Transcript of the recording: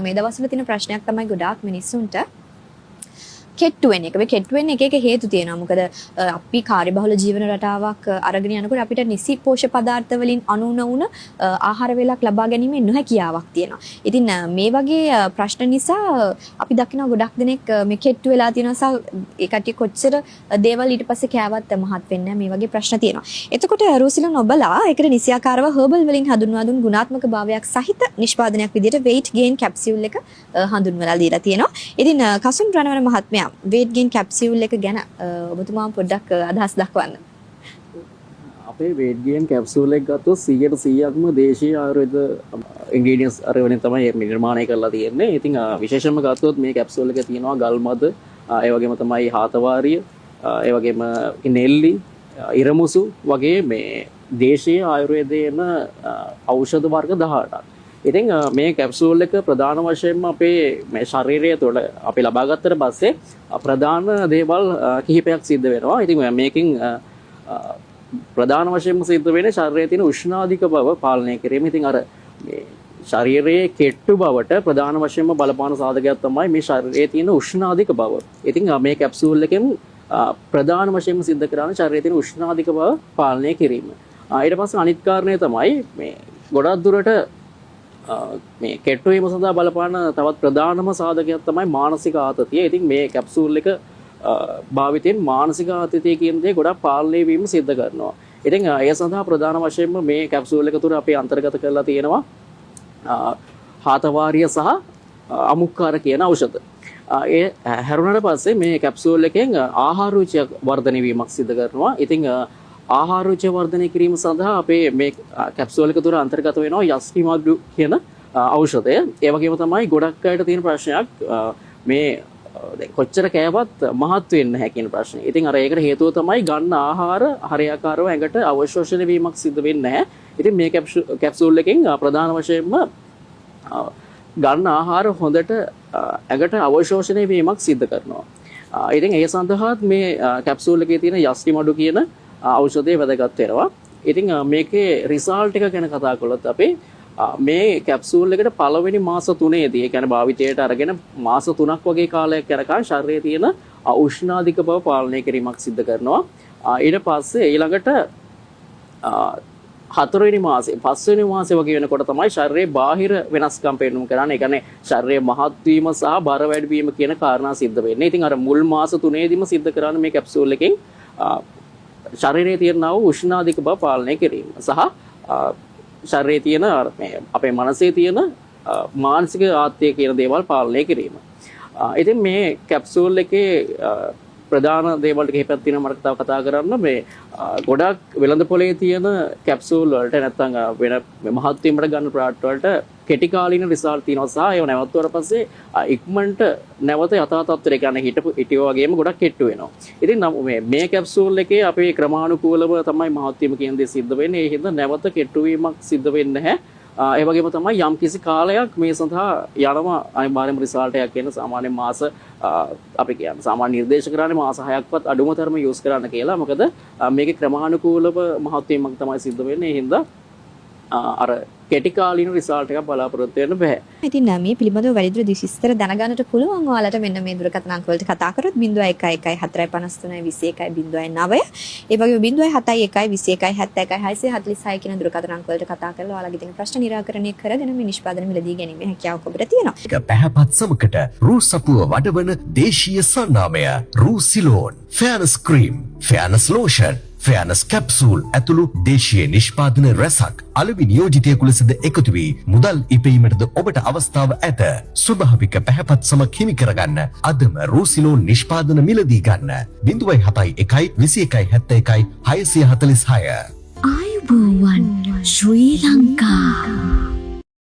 මේ දවස්වල තියෙන ප්‍රශ්නයක් තමයි ගොඩාක් මිනිස්සුන්ට කෙට්ටු වෙන එක. මේ කෙට්ටු වෙන්න එක හේතු තියෙනවා. මොකද අපි කාර්යබහුල ජීවන රටාවක් අරගෙන යනකොට අපිට නිසි පෝෂක පදාර්ථ වලින් අනුන වුණ ආහාර වේලක් ලබා ගැනීමේ නොහැකියාවක් තියෙනවා. ඉතින් මේ වගේ ප්‍රශ්න නිසා අපි දකිනවා ගොඩක් දෙනෙක් මේ කෙට්ටු වෙලා තියෙනවා සහ ඒ කට්ටිය කොච්චර දේවල් ඊට පස්සේ කෑවත් මහත් වෙන්නේ නැහැ. මේ වගේ ප්‍රශ්න තියෙනවා. එතකොට රුසිලන් ඔබලා ඒකට නිසියාකාරව හර්බල් වලින් හඳුන්වා දුන් ගුණාත්මක භාවයක් සහිත නිෂ්පාදනයක් විදිහට weight gain capsule එක හඳුන්වලා දීලා තියෙනවා. ඉතින් කසුන් රණවන මහත්මයා weight gain capsule එක ගැන ඔබතුමා පොඩ්ඩක් අදහස් දක්වන්න. අපේ weight gain capsule එක ගත්තොත් 100%ක්ම දේශීය ආයුර්වේද ingredients අරගෙන තමයි නිර්මාණය කරලා තියෙන්නේ. ඉතින් විශේෂයෙන්ම ගත්තොත් මේ capsule එකේ තියෙනවා ගල් මද, ඒ වගේම තමයි හාතවාරිය, ඒ වගේම නෙල්ලි, ඉරමුසු වගේ මේ දේශීය ආයුර්වේදයේම ඖෂධ වර්ග 18ක්. ඉතින් මේ කැප්සූල් එක ප්‍රධාන වශයෙන්ම අපේ මේ ශරීරය තුළ අපි ලබා ගත්තට පස්සේ ප්‍රධාන දේවල් කිහිපයක් සිද්ධ වෙනවා. ඉතින් මේකෙන් ප්‍රධාන වශයෙන්ම සිද්ධ වෙන්නේ ශරීරයේ තියෙන උෂ්ණාධික බව පාලනය කිරීම. ඉතින් අර මේ ශරීරයේ කෙට්ටු බවට ප්‍රධාන වශයෙන්ම බලපාන සාධකයක් තමයි මේ ශරීරයේ තියෙන උෂ්ණාධික බව. ඉතින් මේ කැප්සූල් එකෙන් ප්‍රධාන වශයෙන්ම සිද්ධ කරන්නේ ශරීරයේ තියෙන උෂ්ණාධික බව පාලනය කිරීම. ඊට පස්සේ අනිත් කාරණය තමයි මේ ගොඩක් දුරට මේ කෙට්ටු වීම සඳහා බලපාන තවත් ප්‍රධානම සාධකයක් තමයි මානසික ආතතිය. ඉතින් මේ කැප්සූල් එක භාවිතයෙන් මානසික ආතතිය කියන දේ ගොඩක් පාලනය වීම සිද්ධ කරනවා. ඉතින් ඒ සඳහා ප්‍රධාන වශයෙන්ම මේ කැප්සූල් එක තුර අපි අන්තර්ගත කරලා තියෙනවා හාතවාරිය සහ අමුක්කාර කියන ඖෂධ. ඒ හැරුණාට පස්සේ මේ කැප්සූල් එකෙන් ආහාර රුචිය වර්ධනය වීමක් සිද්ධ කරනවා. ඉතින් ආහාර රුචිය වර්ධනය කිරීම සඳහා අපේ මේ කැප්සූල් එක තුර අන්තර්ගත වෙනවා යස්ටිමඩු කියන ඖෂධය. ඒ වගේම තමයි ගොඩක් අයට තියෙන ප්‍රශ්නයක් මේ කොච්චර කෑවත් මහත් වෙන්නේ නැහැ කියන ප්‍රශ්නේ. ඉතින් අර ඒකට හේතුව තමයි ගන්න ආහාර හරියාකාරව ඇඟට අවශෝෂණය වීමක් සිද්ධ වෙන්නේ නැහැ. ඉතින් මේ කැප්සූල් එකෙන් ප්‍රධාන වශයෙන්ම ගන්න ආහාර හොඳට ඇඟට අවශෝෂණය වීමක් සිද්ධ කරනවා. ඉතින් ඒ සඳහාත් මේ කැප්සූල් එකේ තියෙන යස්ටිමඩු කියන ඖෂධය වැදගත් වෙනවා. ඉතින් මේකේ රිසල්ට් එක ගැන කතා කළොත් අපි මේ කැප්සූල් එකට පළවෙනි මාස 3ේදී ඒ කියන්නේ භාවිතයට අරගෙන මාස 3ක් වගේ කාලයක් යනකම් ශරීරයේ තියෙන උෂ්ණාධික බව පාලනය කිරීමක් සිද්ධ කරනවා. ඊට පස්සේ ඊළඟට 4වෙනි මාසේ 5වෙනි මාසේ වගේ වෙනකොට තමයි ශරීරයේ බාහිර වෙනස්කම් පෙන්වුම් කරන්නේ. ඒ කියන්නේ ශරීරයේ මහත් වීම සහ බර වැඩි වීම කියන කාරණා සිද්ධ වෙන්නේ. ඉතින් අර මුල් මාස 3ේදීම සිද්ධ කරන්නේ මේ කැප්සූල් එකෙන් ශරීරයේ තියෙන උෂ්ණාධික බව පාලනය කිරීම සහ ශරීරයේ තියෙන අපේ මනසේ තියෙන මානසික ආතතිය කියන දේවල් පාලනය කිරීම. ඉතින් මේ කැප්සූල් එකේ ප්‍රධාන දේවල් ටික හිපක් තියෙනවා මට තව කතා කරන්න. මේ ගොඩක් වෙළඳ පොලේ තියෙන කැප්සූල් වලට නැත්නම් වෙන මහත් වීමට ගන්න ප්‍රොඩක්ට් වලට කෙටි කාලීන රිසල්ට් තියෙනවා සහ ඒව නැවතුවාට පස්සේ ඉක්මනට නැවත යථා තත්ත්වයට කියන්නේ හිටියෝ වගේම ගොඩක් කෙට්ටු වෙනවා. ඉතින් මේ කැප්සූල් එකේ අපේ ක්‍රමානුකූලව තමයි මහත් වීම කියන දේ සිද්ධ වෙන්නේ. ඒ හින්දා නැවත කෙට්ටු වීමක් සිද්ධ වෙන්නේ නැහැ. ඒ වගේම තමයි යම් කිසි කාලයක් මේ සඳහා යනවා අනිවාර්යයෙන්ම රිසල්ට් එකක් කියන සාමාන්‍ය මාස අපි කියන්නේ සාමාන්‍ය නිර්දේශ කරන්නේ මාස 6ක්වත් අඩුම තරම යූස් කරන්න කියලා. මොකද මේකේ ක්‍රමානුකූලව මහත් වීමක් තමයි සිද්ධ වෙන්නේ. ඒ හින්දා අර කෙටි කාලීන රිසල්ට් එකක් බලාපොරොත්තු වෙන්න බෑ. ඉතින් මේ පිළිබඳව වැඩිදුර විස්තර දැනගන්නට පුළුවන් ඔයාලට මෙන්න මේ දුරකථන අංක වලට කතා කරොත් 01145309. ඒ වගේම 0712121646 කියන දුරකථන අංක වලට කතා කරලා ඔයාලගේ තියෙන ප්‍රශ්න निराකරණය කරගෙන මේ නිෂ්පාදන මිලදී ගැනීම හැකියාවක් ඔබට තියෙනවා. එක පැහැපත් සමකට රූ සපුව වඩවන දේශීය සන්නාමය රූ සිලෝන්, ෆෑනස් ක්‍රීම්, ෆෑනස් ලෝෂන්, ෆෑනස් කැප්සූල් ඇතුළු දේශීය නිෂ්පාදන රැසක් අලෙවි නියෝජිතයෙකු ලෙසද එකතු වී මුදල් ඉපයීමටද ඔබට අවස්ථාව ඇත. ස්වභාවික පැහැපත් සමක් හිමි කරගන්න අදම රූසිලෝන් නිෂ්පාදන මිලදී ගන්න 071 21 71 646. ආයුබෝවන් ශ්‍රී ලංකා.